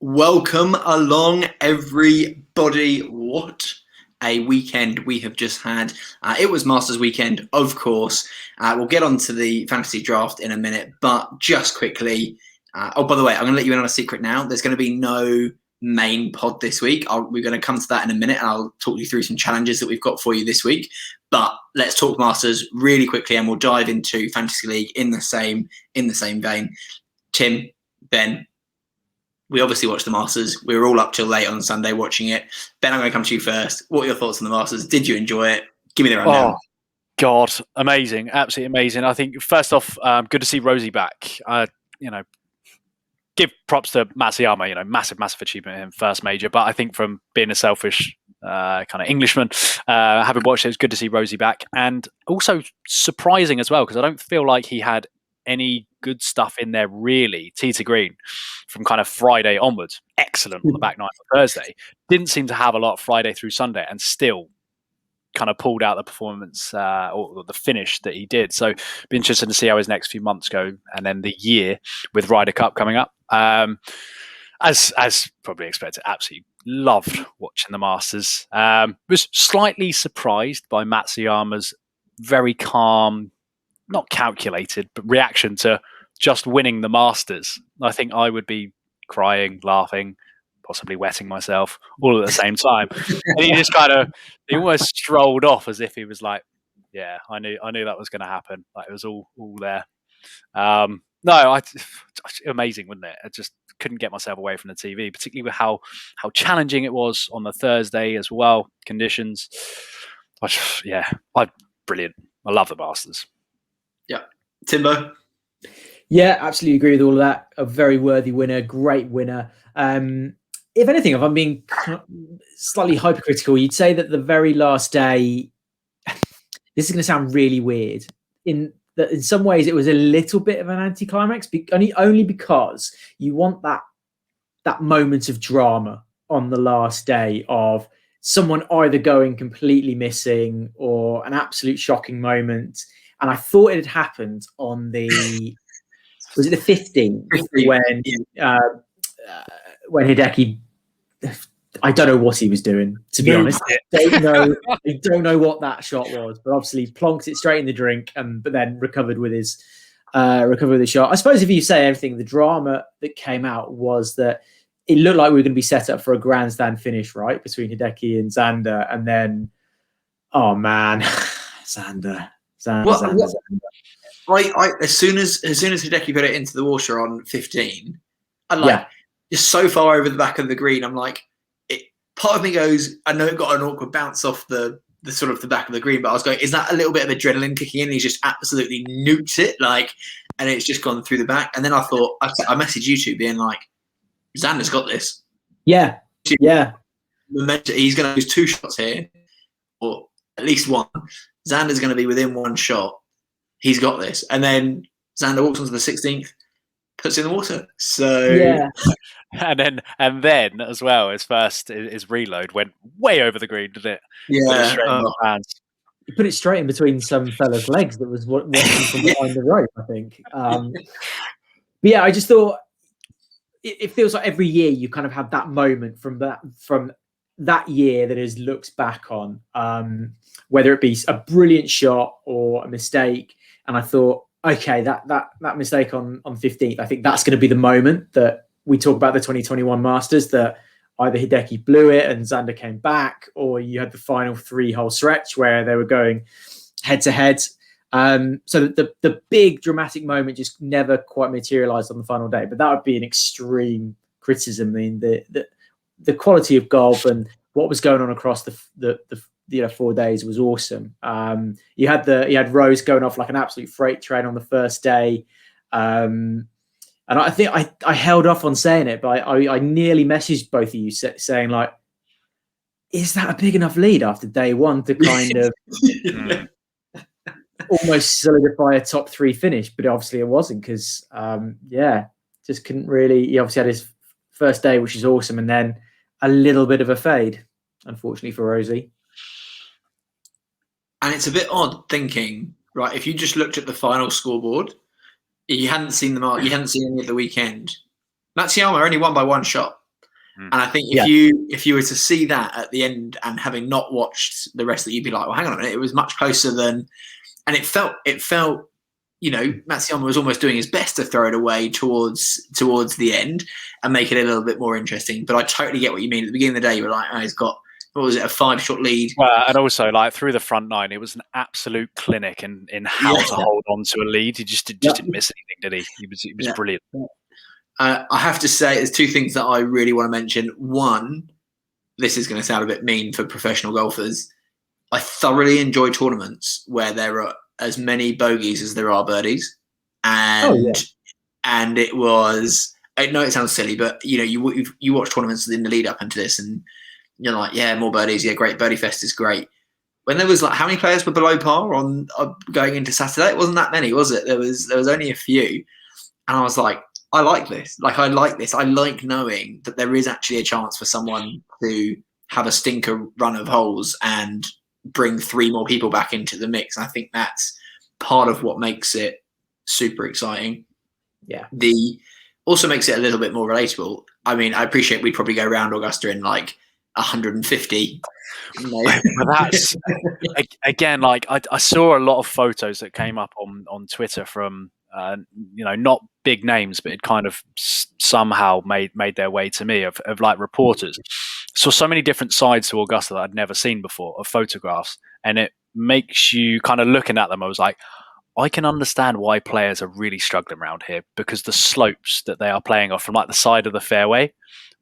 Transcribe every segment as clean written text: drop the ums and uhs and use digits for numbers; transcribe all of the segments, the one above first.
Welcome along, everybody. What a weekend we have just had. It was Masters weekend, of course. We'll get on to the fantasy draft in a minute, but just quickly. By the way, I'm going to let you in on a secret now. There's going to be no main pod this week. We're going to come to that in a minute, and I'll talk you through some challenges that we've got for you this week. But let's talk Masters really quickly, and we'll dive into Fantasy League in the same vein. Tim, Ben, we obviously watched the Masters. We were all up till late on Sunday watching it. Ben, I'm going to come to you first. What are your thoughts on the Masters? Did you enjoy it? Give me the rundown. Oh, God, amazing. Absolutely amazing. I think, first off, good to see Rosie back. Give props to Matsuyama, massive achievement in first major. But I think from being a selfish kind of Englishman, having watched it, it's good to see Rosie back. And also surprising as well, because I don't feel like he had any good stuff in there, really. Tee to green from kind of Friday onwards. Excellent on the back nine for Thursday. Didn't seem to have a lot Friday through Sunday, and still kind of pulled out the performance or the finish that he did. So be interested to see how his next few months go, and then the year with Ryder Cup coming up. As probably expected, absolutely loved watching the Masters. Was slightly surprised by Matsuyama's very calm, not calculated, but reaction to just winning the Masters. I think I would be crying, laughing, possibly wetting myself all at the same time. And he just he almost strolled off as if he was like, yeah, I knew that was going to happen. Like, it was all there. Amazing, wasn't it? I just couldn't get myself away from the TV, particularly with how challenging it was on the Thursday as well. Conditions. Brilliant. I love the Masters. Yeah. Timbo? Yeah, absolutely agree with all of that. A very worthy winner, great winner. If anything, if I'm being slightly hypercritical, you'd say that the very last day, this is going to sound really weird, in some ways it was a little bit of an anticlimax, only because you want that moment of drama on the last day of someone either going completely missing or an absolute shocking moment. And I thought it had happened on was it the 15th when Hideki, I don't know what he was doing, to be honest. I don't know what that shot was, but obviously plonked it straight in the drink, but then recovered with his shot. I suppose if you say anything, the drama that came out was that it looked like we were going to be set up for a grandstand finish, right, between Hideki and Xander, and then, oh man, Xander. I as soon as Hideki put it into the water on 15, and just so far over the back of the green, I'm like, part of me goes, I know it got an awkward bounce off the sort of the back of the green, but I was going, is that a little bit of adrenaline kicking in? He's just absolutely nuked it, and it's just gone through the back. And then I thought, I messaged you two being like, Xander's got this. Yeah. He's going to lose 2 shots here, or at least one. Xander's going to be within 1 shot. He's got this. And then Xander walks onto the 16th, puts it in the water. So yeah. And then as well, his reload went way over the green, didn't it? Yeah. He put it straight in between some fella's legs that was watching from behind the rope, I think. But yeah, I just thought it feels like every year you kind of have that moment from that year that is looked back on, whether it be a brilliant shot or a mistake. And I thought, okay, that mistake on 15th, I think that's going to be the moment that we talk about the 2021 Masters, that either Hideki blew it and Xander came back, or you had the final 3-hole stretch where they were going head to head. So the big dramatic moment just never quite materialized on the final day. But that would be an extreme criticism. I mean, the quality of golf and what was going on across the 4 days was awesome. You had Rose going off like an absolute freight train on the first day. And I think I held off on saying it, but I nearly messaged both of you saying, like, is that a big enough lead after day one to kind of almost solidify a top 3 finish? But obviously it wasn't, because, just couldn't really. He obviously had his first day, which is awesome, and then a little bit of a fade, unfortunately for Rosie. And it's a bit odd thinking, right, if you just looked at the final scoreboard, you hadn't seen the mark, you hadn't seen any of the weekend. Matsuyama only won by 1 shot. And I think if you were to see that at the end and having not watched the rest of it, you'd be like, well, hang on a minute, it was much closer than, and it felt, Matsuyama was almost doing his best to throw it away towards the end and make it a little bit more interesting. But I totally get what you mean. At the beginning of the day, you were like, oh, he's got, what was it, a 5-shot lead? Well, and also like through the front nine, it was an absolute clinic in how to hold on to a lead. He just didn't miss anything, did he? He was brilliant. I have to say, there's two things that I really want to mention. One, this is going to sound a bit mean for professional golfers. I thoroughly enjoy tournaments where there are as many bogeys as there are birdies, and it was. I know it sounds silly, but you watch tournaments in the lead up into this, and you're like, yeah, more birdies, yeah, great, birdie fest is great. When there was like, how many players were below par on going into Saturday? It wasn't that many, was it? There was only a few, and I was like, I like this. I like this. I like knowing that there is actually a chance for someone to have a stinker run of holes and bring 3 more people back into the mix. I think that's part of what makes it super exciting. Yeah. Also makes it a little bit more relatable. I mean, I appreciate we'd probably go around Augusta in like 150. But that's again, like I saw a lot of photos that came up on Twitter from not big names, but it kind of somehow made their way to me of like reporters. Saw so many different sides to Augusta that I'd never seen before of photographs, and it makes you kind of looking at them. I was like, I can understand why players are really struggling around here, because the slopes that they are playing off from like the side of the fairway,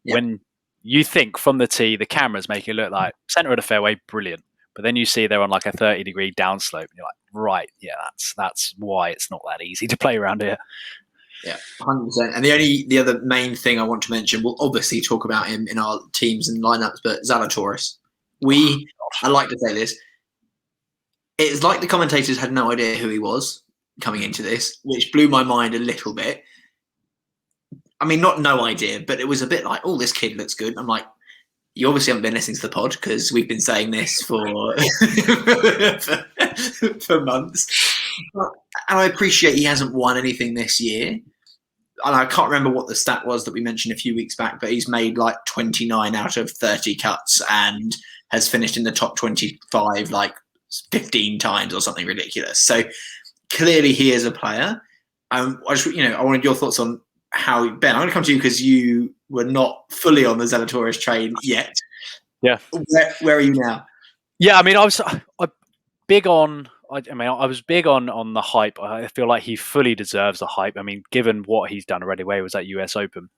when you think from the tee, the cameras make it look like center of the fairway, brilliant. But then you see they're on like a 30-degree downslope, and you're like, right, yeah, that's why it's not that easy to play around here. Yeah, 100%. And the other main thing I want to mention, we'll obviously talk about him in our teams and lineups, but Zalatoris. I like to say this, it's like the commentators had no idea who he was coming into this, which blew my mind a little bit. I mean, not no idea, but it was a bit like, oh, this kid looks good. I'm like, you obviously haven't been listening to the pod, because we've been saying this for months. And I appreciate he hasn't won anything this year. And I can't remember what the stat was that we mentioned a few weeks back, but he's made like 29 out of 30 cuts and has finished in the top 25 like 15 times or something ridiculous. So clearly he is a player. I wanted your thoughts on how, Ben, I'm going to come to you because you were not fully on the Zalatoris train yet. Yeah. Where are you now? Yeah, I mean, I was big on the hype. I feel like he fully deserves the hype. I mean, given what he's done already, where he was at US Open,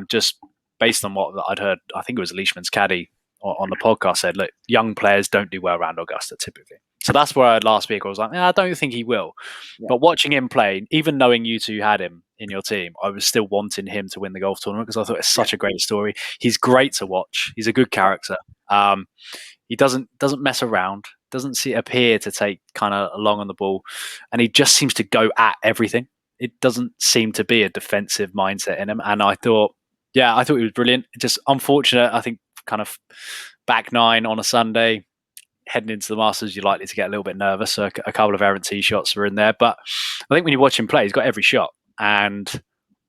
just based on what I'd heard, I think it was Leishman's caddy on the podcast said, look, young players don't do well around Augusta typically. So that's where last week I was like, I don't think he will. Yeah. But watching him play, even knowing you two had him in your team, I was still wanting him to win the golf tournament because I thought it's such a great story. He's great to watch. He's a good character. He doesn't mess around. Doesn't appear to take kind of long on the ball, and he just seems to go at everything. It doesn't seem to be a defensive mindset in him. And I thought he was brilliant. Just unfortunate, I think, kind of back 9 on a Sunday, heading into the Masters, you're likely to get a little bit nervous. So a couple of errant tee shots were in there, but I think when you watch him play, he's got every shot, and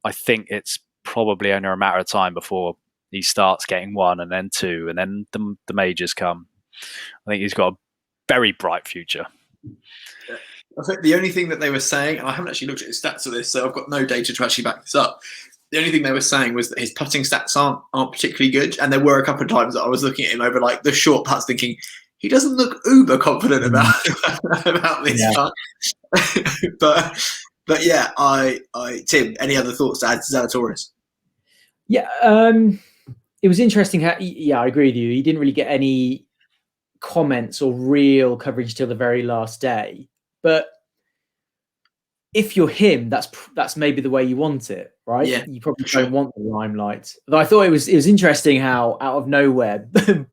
I think it's probably only a matter of time before he starts getting 1 and then 2, and then the majors come. I think he's got a very bright future. I think the only thing that they were saying, and I haven't actually looked at his stats of this, so I've got no data to actually back this up. The only thing they were saying was that his putting stats aren't particularly good, and there were a couple of times that I was looking at him over like the short putts, thinking he doesn't look uber confident about this putt. but yeah, Tim, any other thoughts to add to Zalatoris? Yeah, it was interesting how. I agree with you. He didn't really get any comments or real coverage till the very last day, but if you're him, that's maybe the way you want it, right? Yeah, you probably don't want the limelight. Though I thought it was interesting how out of nowhere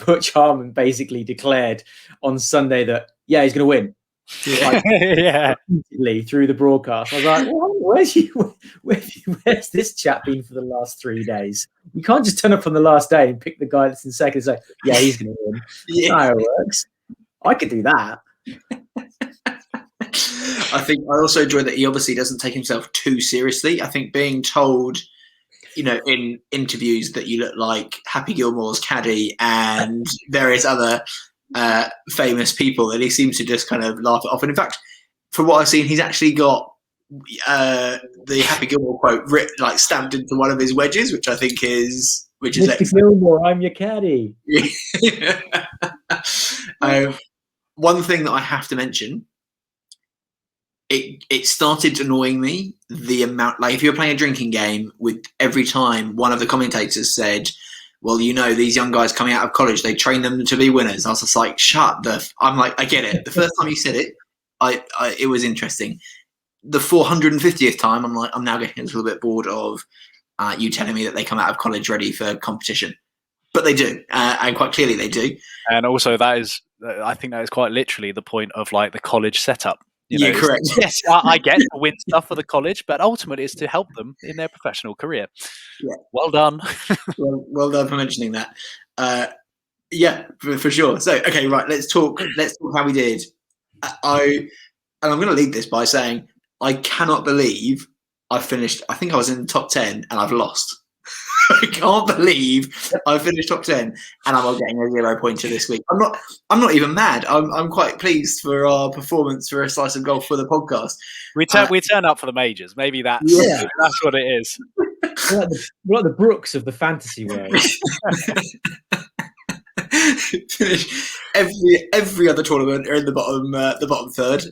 Butch Harmon basically declared on Sunday that he's going to win. Through the broadcast. I was like, well, where's this chap been for the last 3 days? You can't just turn up on the last day and pick the guy that's in second and say, he's going to win. That's not how it works. I could do that. I think I also enjoy that he obviously doesn't take himself too seriously. I think being told in interviews that you look like Happy Gilmore's caddy and various other famous people, and he seems to just kind of laugh it off. And in fact, from what I've seen, he's actually got the Happy Gilmore quote stamped into one of his wedges, which I think is Mr. excellent. Gilmore, I'm your caddy. One thing that I have to mention, it started annoying me, the amount, if you're playing a drinking game, with every time one of the commentators said, well, these young guys coming out of college, they train them to be winners. I was just like, I'm like, I get it. The first time you said it, it was interesting. The 450th time, I'm like, I'm now getting a little bit bored of you telling me that they come out of college ready for competition. But they do, and quite clearly they do. And also I think that is quite literally the point of the college setup. You're correct. Yes, I get to win stuff for the college, but ultimately it's to help them in their professional career. Yeah. Well done. well done for mentioning that. Yeah, for sure. So, okay, right. Let's talk how we did. I'm going to lead this by saying I cannot believe I finished. I think I was in the top 10 and I've lost. I can't believe I finished top 10 and I'm getting a 0 pointer this week. I'm not even mad. I'm quite pleased for our performance for a slice of golf for the podcast. We turn up for the majors. Maybe that's what it is. We're like the Brooks of the fantasy world. Finish every other tournament are in the bottom third.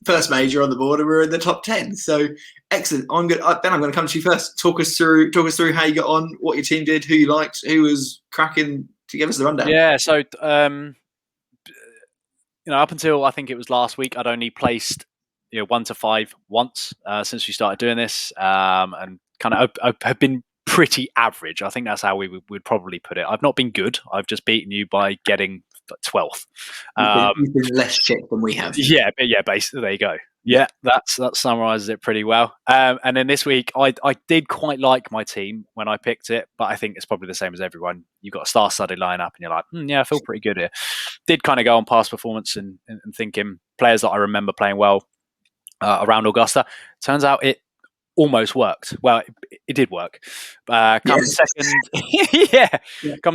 First major on the board, and we're in the top 10. So excellent. Ben, I'm going to come to you first. Talk us through how you got on, what your team did, who you liked, who was cracking. To give us the rundown. Yeah. So up until I think it was last week, I'd only placed 1 to 5 once since we started doing this, and kind of have been pretty average. I think that's how we would probably put it. I've not been good. I've just beaten you by getting 12th. You've been less shit than we have. Yeah, basically, there you go. Yeah, that summarizes it pretty well. And then this week, I did quite like my team when I picked it, but I think it's probably the same as everyone. You've got a star-studded lineup, and you're like, yeah, I feel pretty good here. Did kind of go on past performance and thinking players that I remember playing well around Augusta. Turns out it almost worked. Well, it did work. Come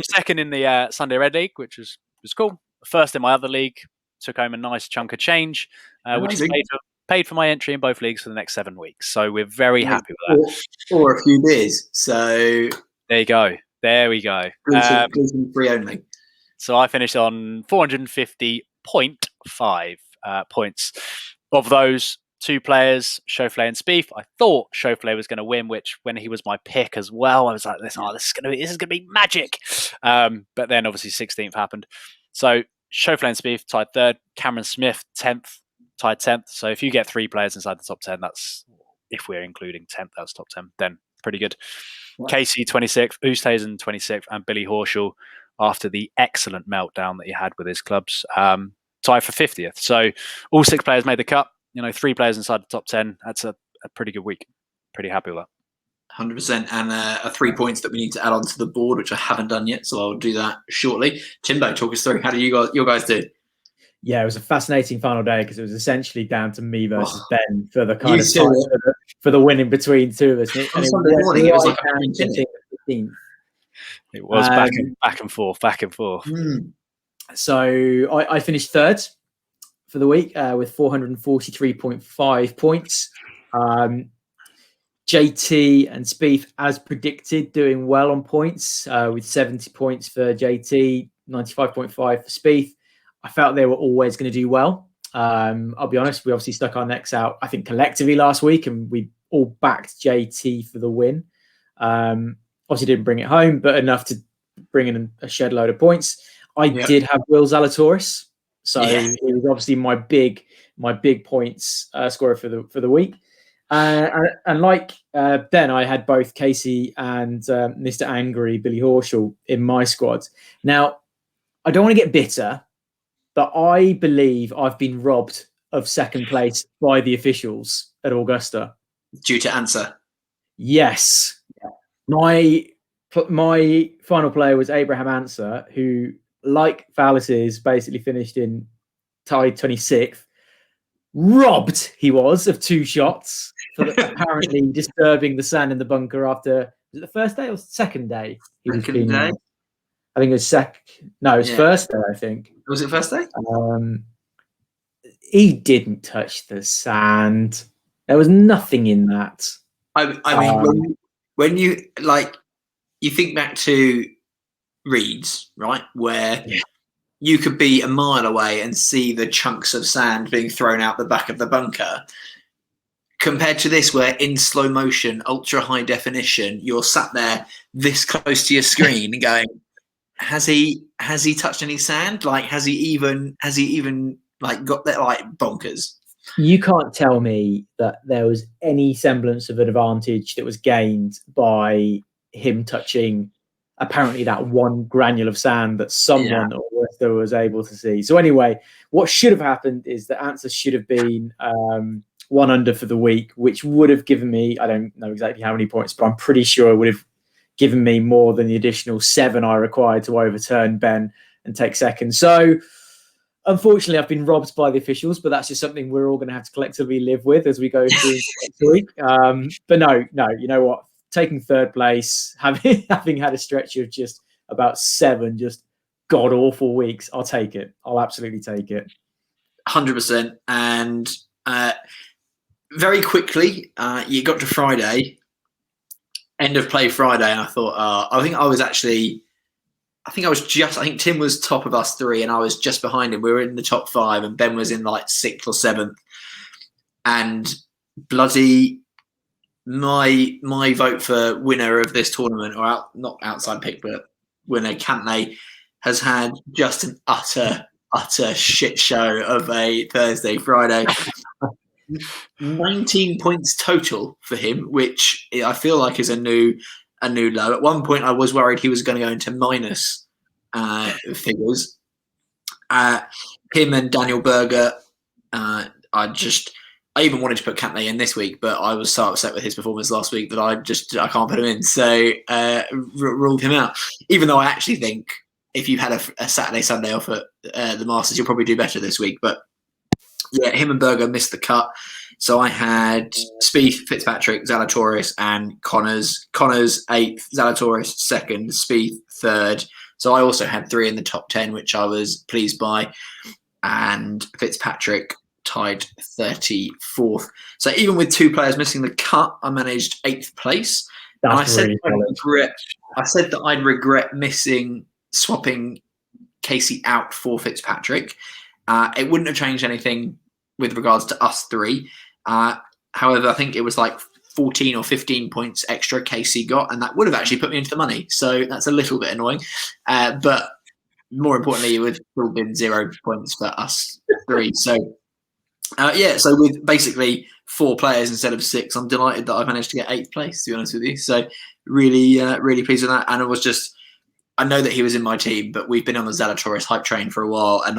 second in the Sunday Red League, which was cool. First in my other league, took home a nice chunk of change, which is paid for my entry in both leagues for the next 7 weeks. So we're very happy with that. Or a few beers. So there you go. There we go. Gluten free only. So I finished on 450.5 points. Of those, 2 players, Schauffele and Spieth. I thought Schauffele was going to win, which when he was my pick as well, I was like, this is going to be magic. But then obviously 16th happened. So Schauffele and Spieth tied 3rd. Cameron Smith 10th, tied 10th. So if you get 3 players inside the top 10, that's, if we're including 10th as top 10, then pretty good. Wow. Casey 26th, Oosthuizen 26th, and Billy Horschel, after the excellent meltdown that he had with his clubs, tied for 50th. So all 6 players made the cut. 3 players inside the top 10. That's a pretty good week. Pretty happy with that. 100%. And 3 points that we need to add onto the board, which I haven't done yet. So I'll do that shortly. Timbo, talk us through. How do your guys do? Yeah, it was a fascinating final day because it was essentially down to me versus Ben for the kind of time for the win in between 2 of us. And Sunday morning, it was like it was back and forth. So I finished 3rd for the week with 443.5 points. JT and Spieth, as predicted, doing well on points with 70 points for JT, 95.5 for Spieth. I felt they were always going to do well. I'll be honest, we obviously stuck our necks out, I think, collectively last week, and we all backed JT for the win. Obviously didn't bring it home, but enough to bring in a shed load of points. I did have Will Zalatoris. So it was obviously my big points scorer for the week, and like Ben, I had both Casey and Mr. Angry Billy Horschel in my squad. Now, I don't want to get bitter, but I believe I've been robbed of 2nd place by the officials at Augusta. Due to answer, yes. My final player was Abraham Answer, who, like Fallis's, basically finished in tied 26th. Robbed he was of 2 shots for apparently disturbing the sand in the bunker after Was it the first day or second day? He was Second day. I think it was No, it was first day. I think. Was it first day? He didn't touch the sand. There was nothing in that. I mean, when you you think back to reeds, right, where you could be a mile away and see the chunks of sand being thrown out the back of the bunker, compared to this, where in slow motion, ultra high definition, you're sat there this close to your screen and going, has he touched any sand? Like, has he even like got that bonkers? You can't tell me that there was any semblance of an advantage that was gained by him touching apparently that one granule of sand that someone was able to see. So anyway, what should have happened is the answer should have been 1 under for the week, which would have given me, I don't know exactly how many points, but I'm pretty sure it would have given me more than the additional 7 I required to overturn Ben and take second. So unfortunately, I've been robbed by the officials, but that's just something we're all going to have to collectively live with as we go through next week. But no, you know what? Taking third place, having had a stretch of just about 7 just god-awful weeks, I'll take it. I'll absolutely take it. 100%. And very quickly, you got to Friday, end of play Friday, and I thought, I think Tim was top of us 3 and I was just behind him. We were in the top 5 and Ben was in 6th or 7th. And bloody my vote for winner of this tournament, or not outside pick, but winner, Cantney, has had just an utter shit show of a Thursday, Friday. 19 points total for him, which I feel like is a new low. At one point, I was worried he was going to go into minus figures. Him and Daniel Berger, I even wanted to put Cantney in this week, but I was so upset with his performance last week that I can't put him in. So ruled him out. Even though I actually think if you've had a Saturday, Sunday off at the Masters, you'll probably do better this week. But yeah, him and Berger missed the cut. So I had Spieth, Fitzpatrick, Zalatoris, and Connors. Connors 8th, Zalatoris 2nd, Spieth 3rd. So I also had 3 in the top 10, which I was pleased by. And Fitzpatrick tied 34th. So even with 2 players missing the cut, I managed 8th place. And I said that I'd regret swapping Casey out for Fitzpatrick. It wouldn't have changed anything with regards to us 3. However, I think it was 14 or 15 points extra Casey got, and that would have actually put me into the money. So that's a little bit annoying. But more importantly, it would have been 0 points for us 3. So so with basically 4 players instead of 6, I'm delighted that I managed to get 8th place, to be honest with you. So really, really pleased with that. And I know that he was in my team, but we've been on the Zalatoris hype train for a while, and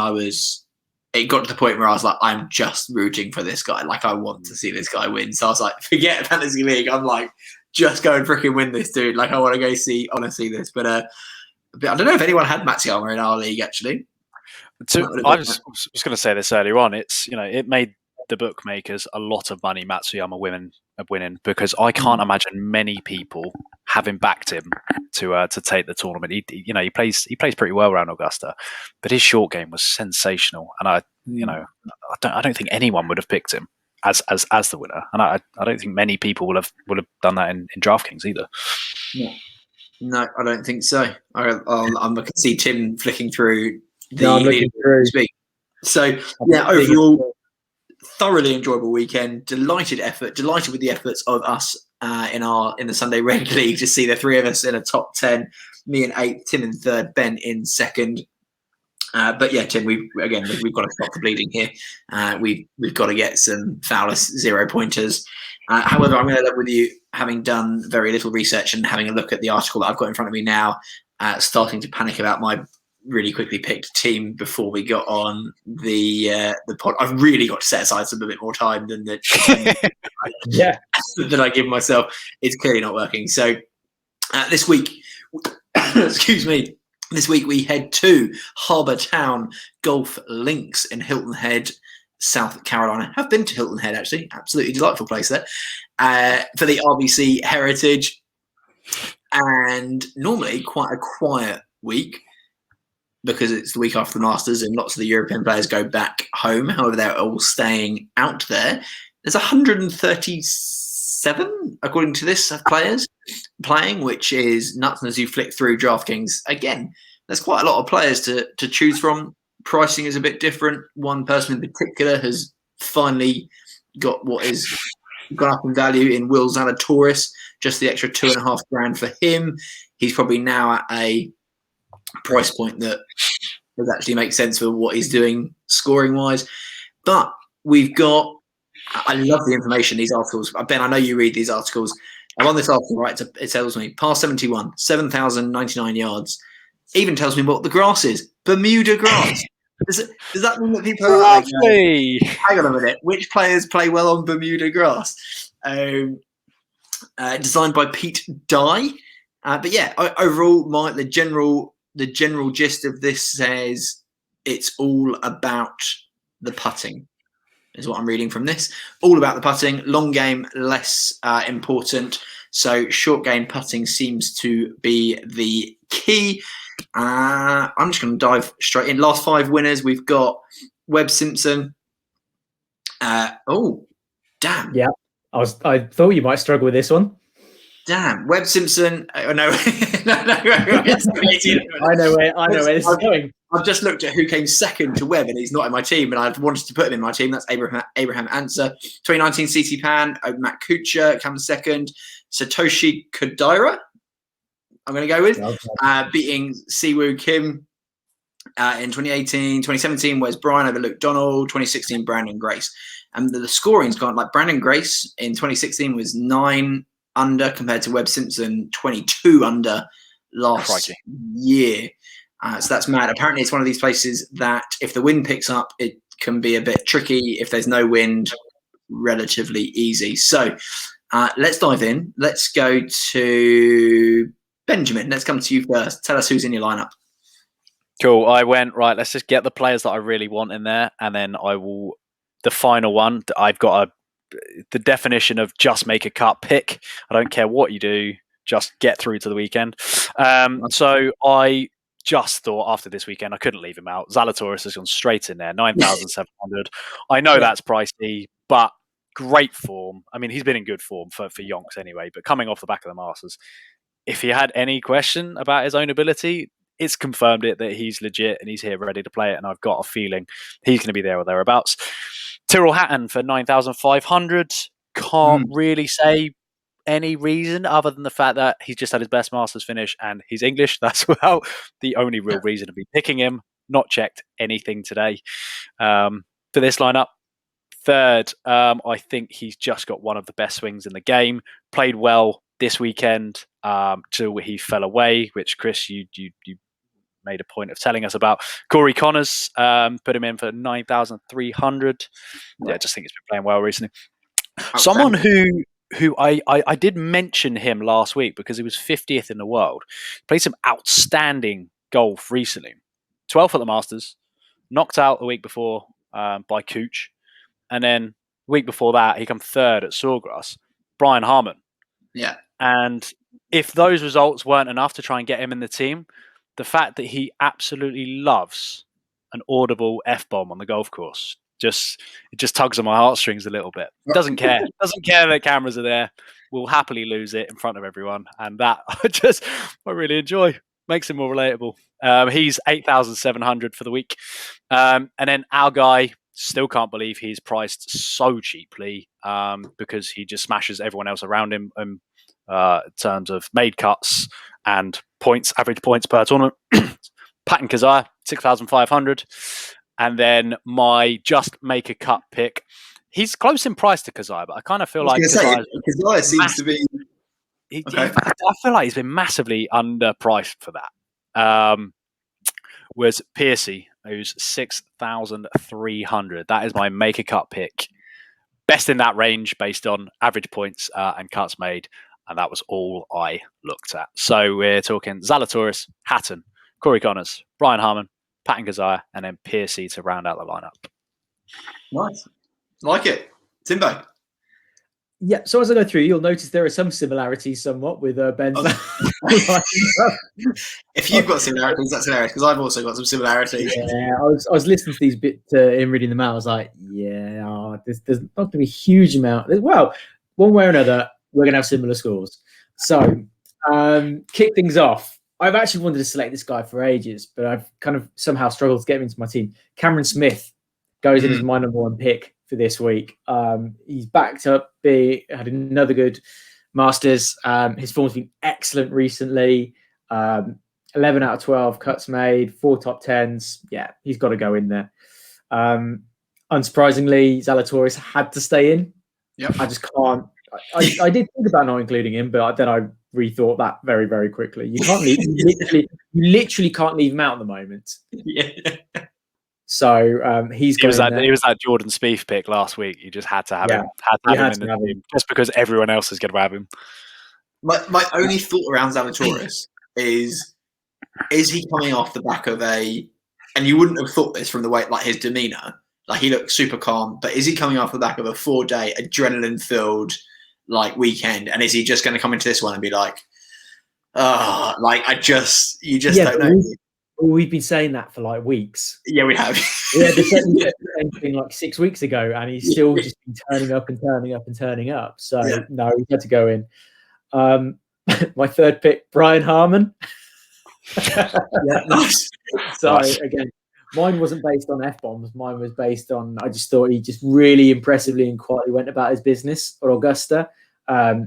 it got to the point where I was like, I'm just rooting for this guy. I want to see this guy win. So I was like, forget Fantasy League. I'm just go and freaking win this dude. I want to see this. But I don't know if anyone had Matsuyama in our league, actually. I was going to say this earlier on. It's it made the bookmakers a lot of money. Matsuyama winning, because I can't imagine many people having backed him to take the tournament. He plays pretty well around Augusta, but his short game was sensational, and I don't think anyone would have picked him as the winner, and I don't think many people would have done that in DraftKings either. No, I don't think so. I can see Tim flicking through. So overall, thoroughly enjoyable weekend. Delighted with the efforts of us in the Sunday Red League to see the 3 of us in a top 10. Me in 8th, Tim in 3rd, Ben in 2nd. But yeah, Tim, we've got to stop the bleeding here. We've got to get some foulest 0 pointers. However, I'm going to level with you, having done very little research and having a look at the article that I've got in front of me now, starting to panic about my really quickly picked team before we got on the pod. I've really got to set aside a bit more time than that I give myself. It's clearly not working. So this week, this week we head to Harbour Town Golf Links in Hilton Head, South Carolina. I've been to Hilton Head, actually. Absolutely delightful place there. For the RBC Heritage. And normally quite a quiet week because it's the week after the Masters and lots of the European players go back home. However, they're all staying out there. There's 137, according to this, players playing, which is nuts. And as you flick through DraftKings, again, there's quite a lot of players to choose from. Pricing is a bit different. One person in particular has finally got what is gone up in value in Will Zalatoris, just the extra $2,500 for him. He's probably now at a price point that does actually make sense for what he's doing scoring wise. But we've got, I love the information, these articles. Ben, I know you read these articles. I'm on this article, right? It tells me par 71, 7,099 yards. Even tells me what the grass is. Bermuda grass. Does that mean that people are like, hang on a minute, which players play well on Bermuda grass? Designed by Pete Dye. But yeah, overall, the general gist of this says it's all about the putting, is what I'm reading from this. All about the putting. Long game, less important. So short game putting seems to be the key. I'm just going to dive straight in. Last 5 winners, we've got Webb Simpson. Oh, damn. Yeah, I thought you might struggle with this one. Damn, Webb Simpson. Oh, no. no. I know where this is going. I've just looked at who came second to Webb, and he's not in my team, and I've wanted to put him in my team. That's Abraham Answer. 2019 CT Pan, Matt Kuchar comes second. Satoshi Kodaira, I'm going to go with, beating Siwoo Kim in 2018. 2017, Wes Bryan over Luke Donald. 2016, Brandon Grace. And the scoring's gone, like Brandon Grace in 2016 was 9 under compared to Webb Simpson 22 under last year. So that's mad. Apparently, it's one of these places that if the wind picks up, it can be a bit tricky. If there's no wind, relatively easy. So let's dive in. Let's go to Benjamin. Let's come to you first. Tell us who's in your lineup. Cool. I went, right, let's just get the players that I really want in there. And then the final one, I've got the definition of just make a cut pick. I don't care what you do, just get through to the weekend. So I just thought after this weekend, I couldn't leave him out. Zalatoris has gone straight in there, 9,700. I know that's pricey, but great form. I mean, he's been in good form for Yonks anyway, but coming off the back of the Masters, if he had any question about his own ability, it's confirmed it that he's legit and he's here ready to play it. And I've got a feeling he's going to be there or thereabouts. Tyrrell Hatton for 9,500. Can't really say any reason other than the fact that he's just had his best Masters finish and he's English. That's about the only real reason to be picking him. Not checked anything today for this lineup. Third, I think he's just got one of the best swings in the game. Played well this weekend till he fell away, which Chris, you made a point of telling us about. Corey Connors, put him in for 9,300. Yeah, I just think he's been playing well recently. Someone who I did mention him last week because he was 50th in the world. Played some outstanding golf recently. 12th at the Masters, knocked out the week before by Cooch. And then the week before that, he came third at Sawgrass. Brian Harmon. Yeah. And if those results weren't enough to try and get him in the team, the fact that he absolutely loves an audible F-bomb on the golf course, it just tugs on my heartstrings a little bit. Doesn't care. Doesn't care that cameras are there. Will happily lose it in front of everyone. And that I really enjoy. Makes him more relatable. He's 8,700 for the week. And then our guy, still can't believe he's priced so cheaply because he just smashes everyone else around him in terms of made cuts and points, average points per tournament. Patton Kazar, 6,500. And then my just make a cut pick. He's close in price to Kazar, but I kind of feel like Kazar seems to be. I feel like he's been massively underpriced for that. Was Piercy, who's 6,300. That is my make a cut pick. Best in that range based on average points and cuts made. And that was all I looked at. So we're talking Zalatoris, Hatton, Corey Connors, Brian Harmon, Patton Kazar, and then Piercy to round out the lineup. Nice. Like it. Timbo. Yeah, so as I go through, you'll notice there are some similarities somewhat with Ben's. If you've got similarities, that's hilarious, because I've also got some similarities. Yeah, I was listening to these bits in reading them out. I was like, yeah, there's not going to be a huge amount. Well, one way or another, we're going to have similar scores. So, kick things off. I've actually wanted to select this guy for ages, but I've kind of somehow struggled to get him into my team. Cameron Smith goes in as my number one pick for this week. He's backed up, had another good Masters. His form's been excellent recently. 11 out of 12 cuts made, 4 top 10s. Yeah, he's got to go in there. Unsurprisingly, Zalatoris had to stay in. Yep. I just can't. I did think about not including him, but then I rethought that very, very quickly. You can't leave. You literally can't leave him out at the moment. Yeah. So he's going there. He was that Jordan Spieth pick last week. You just had to have him. Had to have him in the team just because everyone else is going to have him. My only thought around Zalatoris is he coming off the back of and you wouldn't have thought this from the way, like his demeanor, like he looked super calm, but is he coming off the back of a 4-day adrenaline-filled like weekend, and is he just going to come into this one and be like, you just don't know. We've been saying that for like weeks. Yeah, we have. Yeah, the same thing like 6 weeks ago, and he's still just been turning up and turning up and turning up. So no, he had to go in. My third pick, Brian Harman. Nice. So again, mine wasn't based on F-bombs. Mine was based on, I just thought he just really impressively and quietly went about his business at Augusta.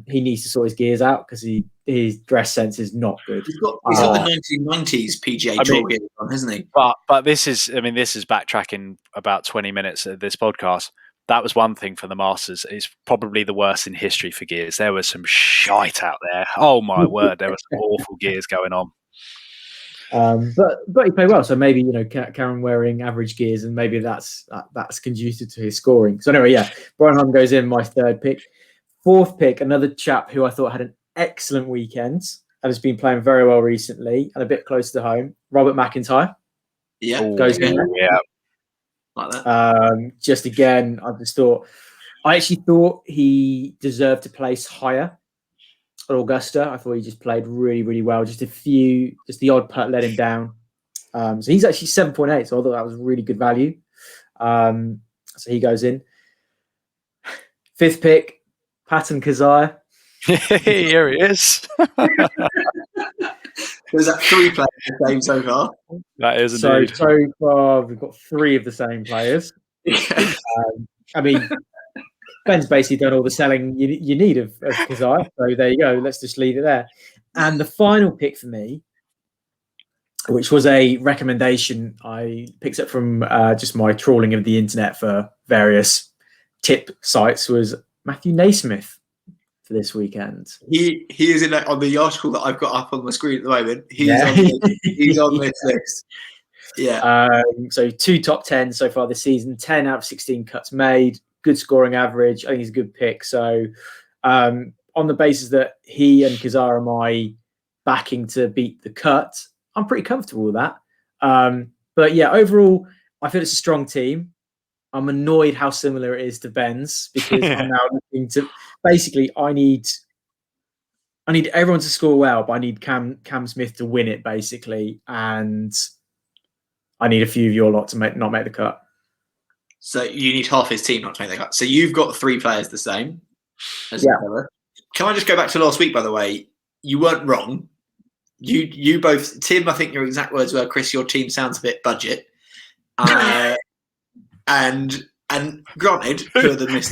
He needs to sort his gears out because his dress sense is not good. He's got the 1990s PGA Tour gear on, hasn't he? But this is backtracking about 20 minutes of this podcast. That was one thing for the Masters. It's probably the worst in history for gears. There was some shite out there. Oh my word, there were some awful gears going on. But he played well, so maybe Karen wearing average gears, and maybe that's conducive to his scoring. So anyway, Brian Harman goes in, my third pick. Fourth pick, another chap who I thought had an excellent weekend and has been playing very well recently and a bit closer to home. Robert McIntyre. Yeah, goes in. Yeah, like that. Just again, I actually thought he deserved to place higher at Augusta. I thought he just played really, really well. Just the odd putt let him down. So he's actually 7.8. So I thought that was really good value. So he goes in. Fifth pick, Patton Kazar. Here he is. There's that 3 players the same so far. That is indeed. So far, we've got 3 of the same players. I mean, Ben's basically done all the selling you need of Kazar. So there you go. Let's just leave it there. And the final pick for me, which was a recommendation I picked up from just my trawling of the internet for various tip sites, was Matthew Naismith for this weekend. He is on the article that I've got up on the screen at the moment. He's on this list. Yeah. So 2 top 10 so far this season, 10 out of 16 cuts made, good scoring average. I think he's a good pick. So on the basis that he and Kazar are my backing to beat the cut, I'm pretty comfortable with that. But yeah, overall, I feel it's a strong team. I'm annoyed how similar it is to Ben's, because I'm now looking to basically I need everyone to score well, but I need Cam Smith to win it basically, and I need a few of your lot to not make the cut. So you need half his team not to make the cut. So you've got 3 players the same. Can I just go back to last week, by the way? You weren't wrong. You both, Tim, I think your exact words were, Chris, your team sounds a bit budget. And granted, 2 of them missed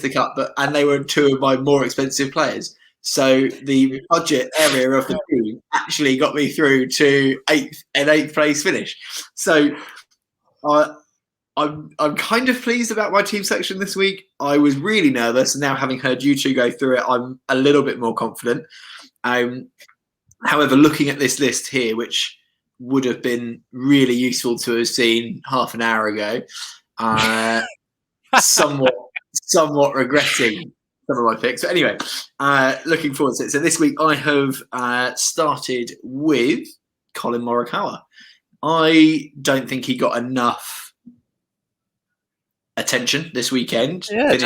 the cut. And they were 2 of my more expensive players. So the budget area of the team actually got me through to 8th place finish. So I'm kind of pleased about my team selection this week. I was really nervous, and now having heard you 2 go through it, I'm a little bit more confident. However, looking at this list here, which would have been really useful to have seen half an hour ago, somewhat regretting some of my picks. But anyway, looking forward to it. So this week I have started with Colin Morakawa. I don't think he got enough attention this weekend. Yeah,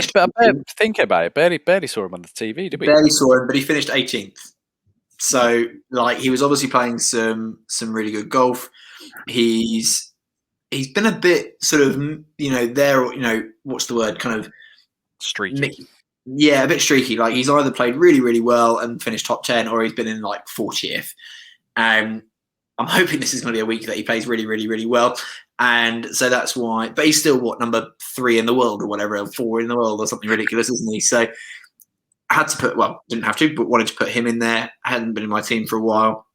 think about it. Barely saw him on the TV, did we? Barely saw him, but he finished 18th. So, like, he was obviously playing some really good golf. He's been a bit sort of, what's the word? Kind of streaky. Yeah, a bit streaky. Like, he's either played really, really well and finished top 10, or he's been in like 40th. I'm hoping this is going to be a week that he plays really, really, really well. And so that's why. But he's still, number 3 in the world or whatever, or 4 in the world or something ridiculous, isn't he? So I had to didn't have to, but wanted to put him in there. Hadn't been in my team for a while.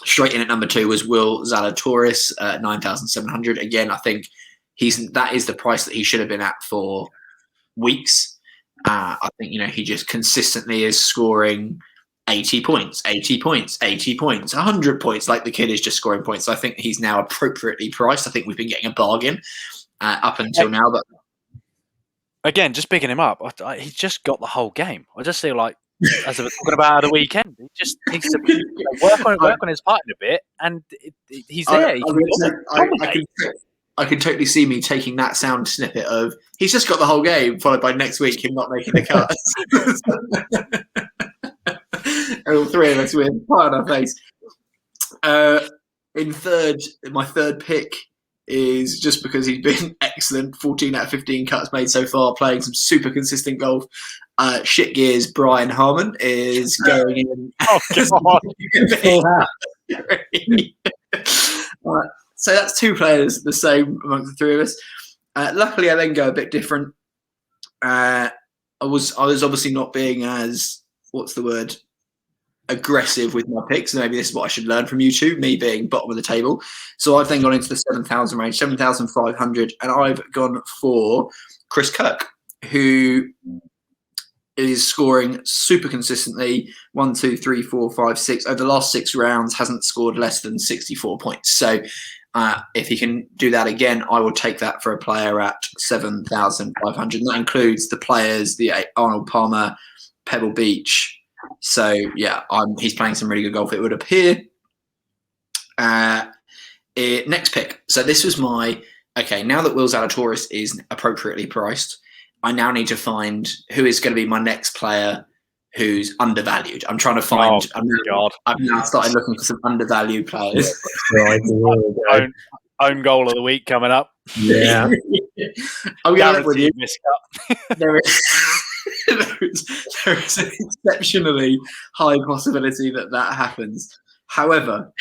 Straight in at number 2 was Will Zalatoris at 9,700. Again, I think that is the price that he should have been at for weeks. I think, he just consistently is scoring 80 points, 80 points, 80 points, 100 points. Like, the kid is just scoring points. So I think he's now appropriately priced. I think we've been getting a bargain up until now. But again, just picking him up, he's just got the whole game. I just feel like, as I was talking about the weekend, he just needs to work on his putting a bit, and he's there. I can totally see me taking that sound snippet of he's just got the whole game, followed by next week him not making the cut. And all 3 of us with pie on our face. In third, my third pick is just because he's been excellent. 14 out of 15 cuts made so far, playing some super consistent golf. Shit gears, Brian Harmon is going in. Oh, God. So that's 2 players the same amongst the 3 of us. Luckily, I then go a bit different. I was obviously not being as, aggressive with my picks. And maybe this is what I should learn from you two, me being bottom of the table. So I've then gone into the 7,000 range, 7,500, and I've gone for Chris Kirk, who is scoring super consistently. 1, 2, 3, 4, 5, 6. Over the last 6 rounds, hasn't scored less than 64 points. So if he can do that again, I will take that for a player at 7,500. And that includes the players, the Arnold Palmer, Pebble Beach. So, yeah, he's playing some really good golf, it would appear. Next pick. So this was now that Will Zalatoris is appropriately priced, I now need to find who is going to be my next player who's undervalued. I'm trying to find. I've now started looking for some undervalued players. Own goal of the week coming up. Yeah. I'm going with you. There is an exceptionally high possibility that happens. However,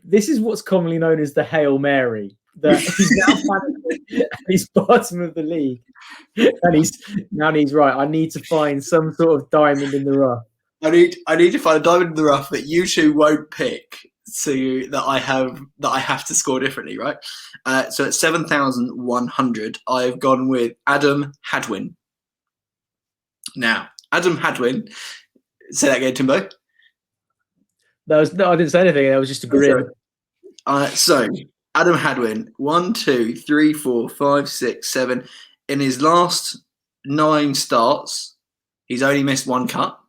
this is what's commonly known as the Hail Mary. That he's bottom of the league, and he's right. I need to find some sort of diamond in the rough. I need to find a diamond in the rough that you two won't pick, that I have to score differently, right? So at 7,100, I've gone with Adam Hadwin. Now, Adam Hadwin. Say that again, Timbo. I didn't say anything. That was just a grin. So Adam Hadwin, 1, 2, 3, 4, 5, 6, 7. In his last 9 starts, he's only missed 1 cut,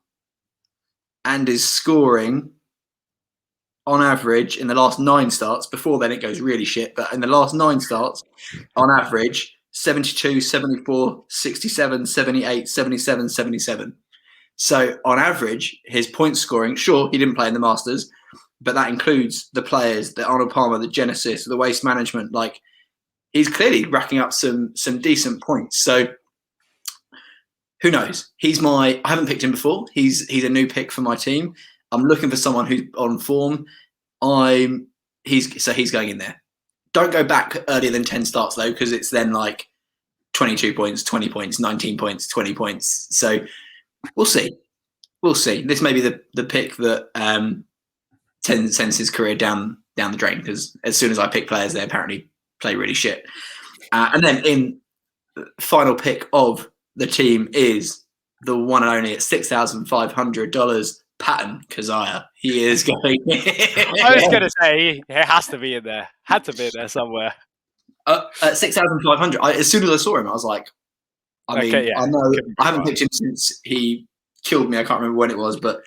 and is scoring on average in the last 9 starts. Before then, it goes really shit. But in the last 9 starts, on average, 72, 74, 67, 78, 77, 77. So on average, his point scoring, sure, he didn't play in the Masters, but that includes the players, the Arnold Palmer, the Genesis, the Waste Management. Like, he's clearly racking up some decent points. So who knows? I haven't picked him before. He's a new pick for my team. I'm looking for someone who's on form. He's going in there. Don't go back earlier than 10 starts though, because it's then like 22 points, 20 points, 19 points, 20 points. So we'll see. This may be the pick that sends his career down the drain, because as soon as I pick players, they apparently play really shit. And then in final pick of the team is the one and only at $6,500, Patton Kazar. He is going. I was going to say he has to be in there. Had to be in there somewhere. At 6,500. As soon as I saw him, I was like, I know I haven't picked him since he killed me. I can't remember when it was, but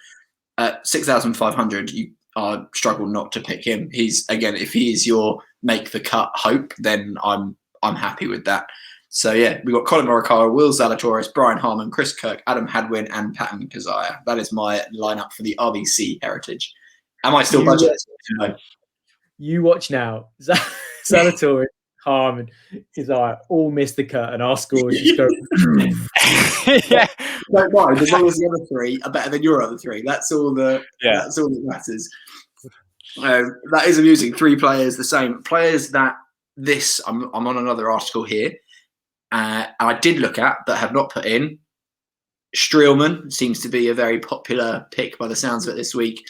at 6,500, I struggle not to pick him. He's, again, if he is your make the cut hope, then I'm happy with that. So yeah, we've got Colin Morakawa, Will Zalatoris, Brian Harman, Chris Kirk, Adam Hadwin, and Patton Kazar. That is my lineup for the RBC Heritage. Am I still budgeted? No. You watch now. Zalatoris, Harman, Kazar all missed the cut, and our scores just go. Yeah. Don't mind, as long as the other three are better than your other three. That's all that matters. That is amusing. 3 players, the same players that I'm on another article here. I did look at, but have not put in. Streelman seems to be a very popular pick by the sounds of it this week.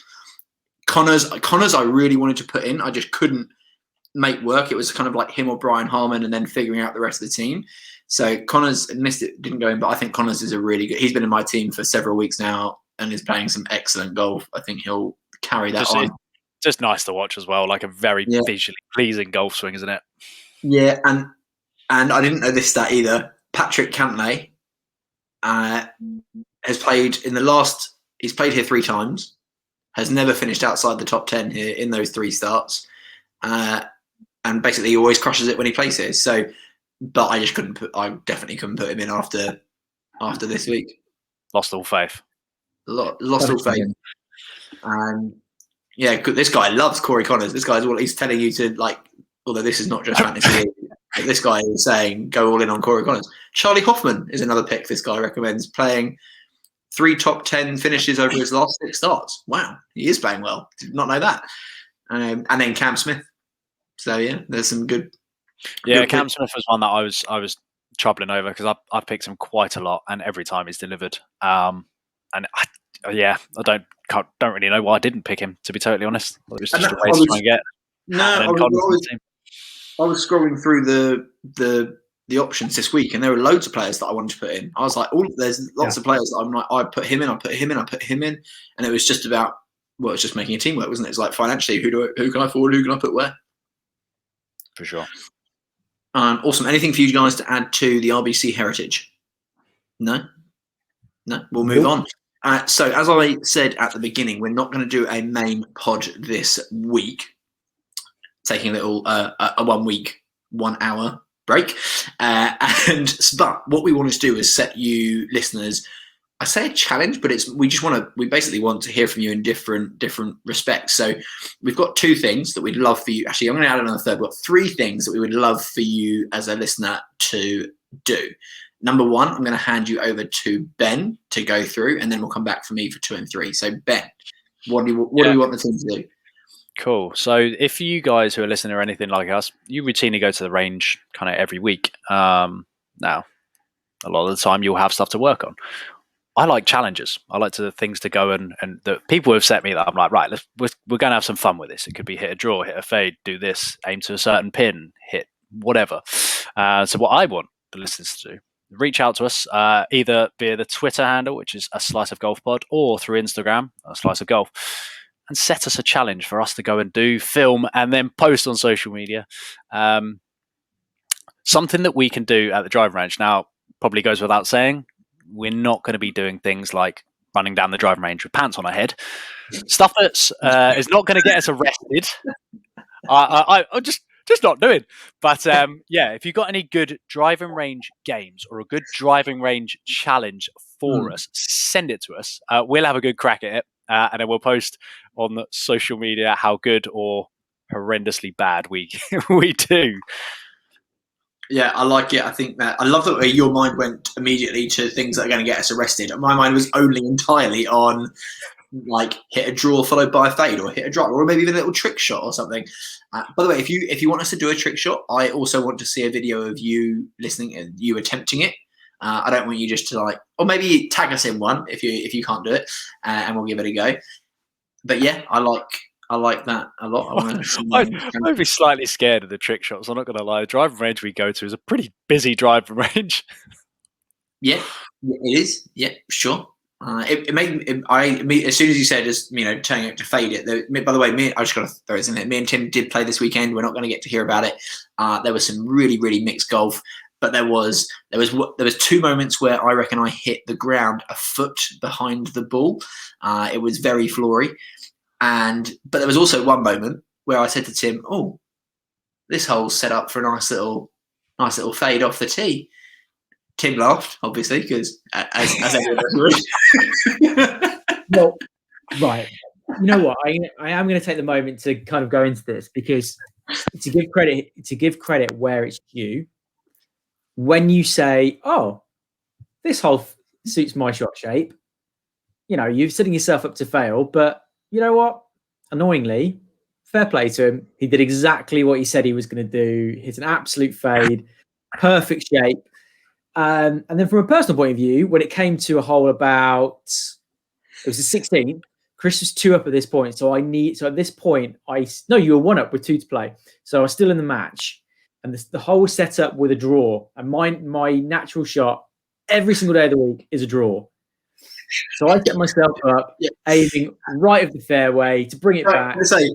Connors, I really wanted to put in. I just couldn't make work. It was kind of like him or Brian Harman, and then figuring out the rest of the team. So Connors missed it, didn't go in, but I think Connors is a really good. He's been in my team for several weeks now and is playing some excellent golf. I think he'll carry that on. Just nice to watch as well. Like a very visually pleasing golf swing, isn't it? Yeah, and I didn't know this stat either. Patrick Cantlay has played he's played here 3 times, has never finished outside the top 10 here in those 3 starts. And basically he always crushes it when he plays here. So, but I definitely couldn't put him in after this week. Lost all faith. Lost all faith. And yeah, this guy loves Corey Connors. This guy's he's telling you to, like, although this is not just fantasy. This guy is saying go all in on Corey Connors. Charlie Hoffman is another pick this guy recommends, playing 3 top 10 finishes over his last 6 starts. Wow, he is playing well. Did not know that. And then Cam Smith. So yeah, there's some good. Yeah, Cam Smith was one that I was troubling over because I picked him quite a lot, and every time he's delivered. And I don't really know why I didn't pick him, to be totally honest. It was just a race to try and get. I was scrolling through the options this week, and there were loads of players that I wanted to put in. I was like, there's lots of players that I'm like, I put him in, and it was just about, well, it's just making a teamwork, wasn't it? It's like financially, who can I afford, who can I put where? For sure. Awesome. Anything for you guys to add to the RBC Heritage? No, we'll move on. So as I said at the beginning, we're not going to do a main pod this week, taking a little a 1 week, 1 hour break. But what we want to do is set you listeners, I say a challenge, but we basically want to hear from you in different respects. So we've got 2 things that we'd love for you. Actually, I'm going to add another third. We've got 3 things that we would love for you as a listener to do. Number 1, I'm going to hand you over to Ben to go through, and then we'll come back for me for 2 and 3. So Ben, what do you want the team to do? Cool. So if you guys who are listening or anything like us, you routinely go to the range kind of every week. Now, a lot of the time you'll have stuff to work on. I like challenges. I like things to go and the people have set me that I'm like, right, we're going to have some fun with this. It could be hit a draw, hit a fade, do this, aim to a certain pin, hit whatever. So what I want the listeners to do, reach out to us either via the Twitter handle, which is a Slice of Golf Pod, or through Instagram, a Slice of Golf, and set us a challenge for us to go and do, film, and then post on social media. Something that we can do at the driving range. Now, probably goes without saying, we're not going to be doing things like running down the driving range with pants on our head. Stuff that's is not going to get us arrested. I'm just not doing. But if you've got any good driving range games or a good driving range challenge for us, send it to us. We'll have a good crack at it, and then we'll post on social media how good or horrendously bad we do. Yeah, I like it. I think that I love the way your mind went immediately to things that are going to get us arrested. My mind was only entirely on like hit a draw followed by a fade, or hit a drop, or maybe even a little trick shot or something. By the way, if you want us to do a trick shot, I also want to see a video of you listening and you attempting it. I don't want you just to like, or maybe tag us in one if you can't do it, and we'll give it a go. But yeah, I like that a lot. I'd be slightly scared of the trick shots. I'm not going to lie. The driving range we go to is a pretty busy driving range. Yeah, it is. Yeah, sure. It made me as soon as you said just turning it to fade it. By the way, I just got to throw this in there. Me and Tim did play this weekend. We're not going to get to hear about it. There was some really really mixed golf, but there was 2 moments where I reckon I hit the ground a foot behind the ball. It was very floory. But there was also one moment where I said to Tim, "Oh, this hole's set up for a nice little fade off the tee." Tim laughed, obviously, because as everyone would. Well, right. You know what? I am going to take the moment to kind of go into this, because to give credit where it's due. When you say, "Oh, this hole suits my shot shape," you're setting yourself up to fail. But you know what? Annoyingly, fair play to him. He did exactly what he said he was going to do. Hit an absolute fade, perfect shape. And then from a personal point of view, when it came to a hole it was the 16th. Chris was 2 up at this point. So at this point, you were 1 up with 2 to play. So I was still in the match. And the hole was set up with a draw. And my natural shot every single day of the week is a draw. So I set myself up, aiming right of the fairway to bring it back. I say,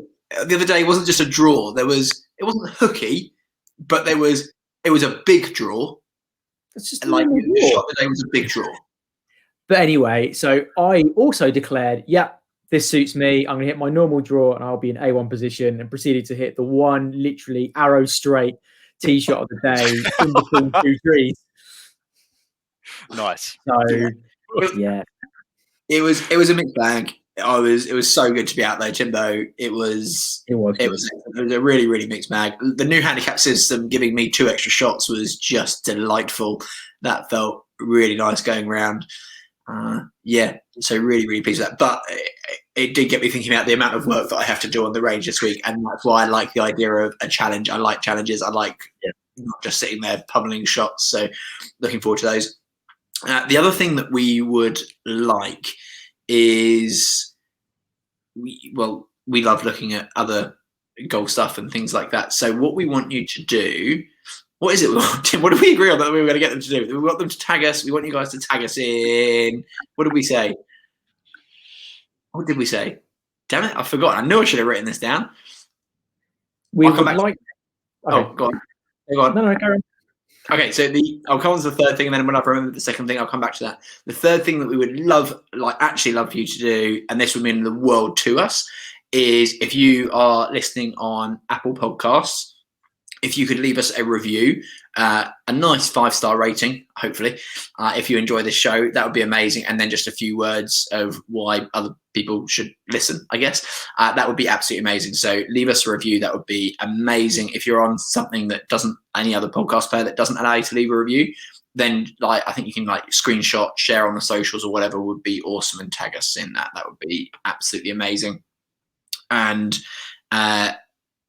the other day, it wasn't just a draw. It wasn't hooky, but it was a big draw. It's just and the shot of the day was a big draw. But anyway, so I also declared, this suits me. I'm going to hit my normal draw and I'll be in A1 position, and proceeded to hit the one literally arrow straight tee shot of the day in between 2 trees. Nice. So, yeah. It was a mixed bag. It was so good to be out there, Timbo. It was a really, really mixed bag. The new handicap system giving me 2 extra shots was just delightful. That felt really nice going round. So really, really pleased with that. But it did get me thinking about the amount of work that I have to do on the range this week, and that's why I like the idea of a challenge. I like challenges. I like not just sitting there pummeling shots. So looking forward to those. The other thing that we would like is we love looking at other golf stuff and things like that. So what we want you to do, what is it we want, Tim? What did we agree on that we were going to get them to do? We want them to tag us. We want you guys to tag us in. What did we say? What did we say? Damn it, I forgot. I knew I should have written this down. We would like. Okay. Oh, go on. Go on. No, carry on. Okay, so I'll come on to the third thing, and then when I remember the second thing, I'll come back to that. The third thing that we would actually love for you to do, and this would mean the world to us, is if you are listening on Apple Podcasts, if you could leave us a review, a nice 5-star rating, hopefully, if you enjoy this show, that would be amazing. And then just a few words of why other people should listen, I guess. That would be absolutely amazing. So leave us a review. That would be amazing. If you're on something that any other podcast player that doesn't allow you to leave a review, then I think you can screenshot, share on the socials or whatever would be awesome, and tag us in that. That would be absolutely amazing. And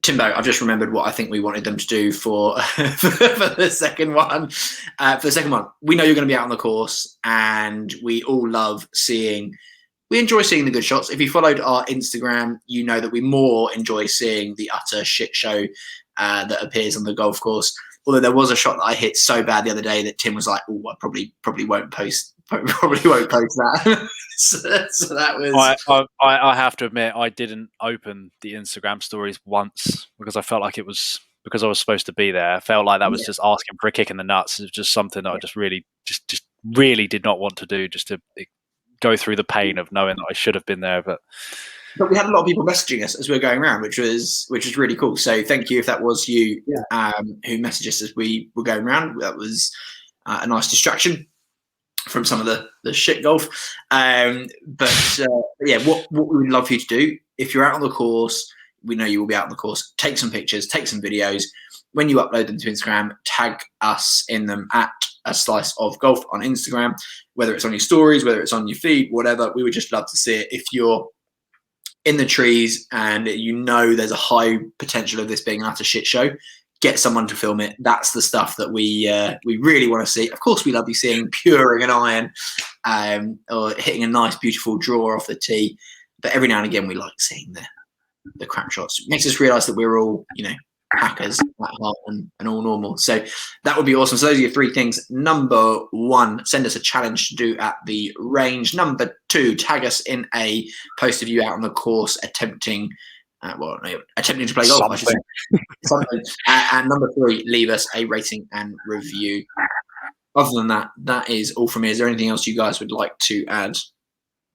Timbo, I've just remembered what I think we wanted them to do for the second one. For the second one, we know you're going to be out on the course, and we all love we enjoy seeing the good shots. If you followed our Instagram, you know that we more enjoy seeing the utter shit show that appears on the golf course. Although there was a shot that I hit so bad the other day that Tim was like, "Oh, I probably won't post." Probably won't post that. so that was. I have to admit, I didn't open the Instagram stories once because I felt like it was because I was supposed to be there. I felt like that was just asking for a kick in the nuts. It was just something that I just really did not want to do, just to go through the pain of knowing that I should have been there. But we had a lot of people messaging us as we were going around, which was really cool. So thank you if that was you who messaged us as we were going around. That was a nice distraction from some of the shit golf. What we would love for you to do, if you're out on the course, we know you will be out on the course, take some pictures, take some videos. When you upload them to Instagram, tag us in them at A Slice of Golf on Instagram, whether it's on your stories, whether it's on your feed, whatever. We would just love to see it. If you're in the trees and there's a high potential of this being an utter shit show, get someone to film it. That's the stuff that we really want to see. Of course, we love you seeing puring an iron or hitting a nice, beautiful draw off the tee. But every now and again, we like seeing the crap shots. It makes us realise that we're all, hackers at heart and all normal. So that would be awesome. So those are your 3 things. Number 1, send us a challenge to do at the range. Number 2, tag us in a post of you out on the course attempting to play golf, I should say. Something. And number 3, leave us a rating and review. Other than that, that is all from me. Is there anything else you guys would like to add?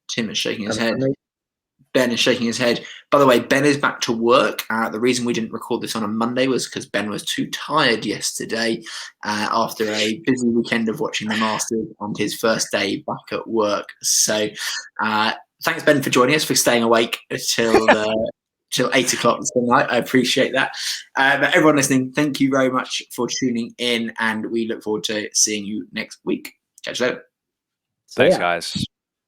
Tim is shaking his head. Ben is shaking his head. By the way, Ben is back to work. The reason we didn't record this on a Monday was because Ben was too tired yesterday after a busy weekend of watching the Masters and his first day back at work. So thanks, Ben, for joining us, for staying awake till 8 o'clock tonight. I appreciate that. But everyone listening, thank you very much for tuning in, and we look forward to seeing you next week. Catch you later. Thanks, guys.